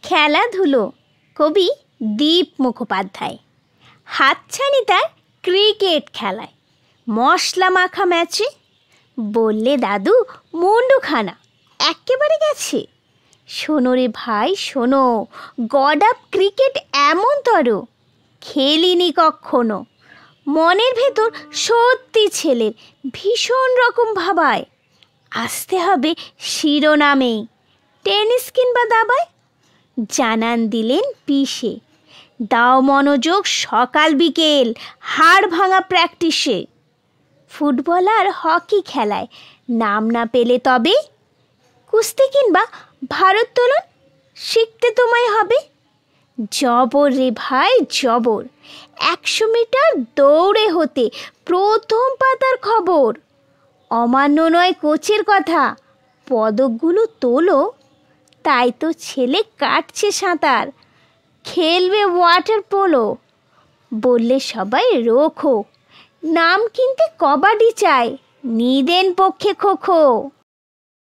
খেলাধুলো কবি দীপ মুখোপাধ্যায়। হাতছানি তার ক্রিকেট খেলায়, মশলা মাখা ম্যাচে। বললে দাদু মুন্ডুখানা একেবারে গেছে। শোনো রে ভাই শোনো, গড আপ ক্রিকেট এমন তর খেলিনি কখনো। মনের ভেতর সত্যি ছেলের ভীষণ রকম ভাবায়। আসতে হবে শিরোনামেই, টেনিস কিংবা দাবায়। জানান দিলেন পিসে, দাও মনোযোগ সকাল বিকেল হাড় ভাঙা প্র্যাকটিসে। ফুটবল আর হকি খেলায় নাম না পেলে তবে কুস্তি কিংবা ভারোত্তোলন শিখতে তোমায় হবে। জবর রে ভাই জবর, 100 মিটার দৌড়ে হতে প্রথম পাতার খবর। অমান্য নয় কোচের কথা, পদকগুলো তোলো। তাই তো ছেলে কাটছে সাঁতার, খেলবে ওয়াটার পোলো। বললে সবাই রোখো, নাম কিনতে কবাডি চাই, নিদেন পক্ষে খো খো।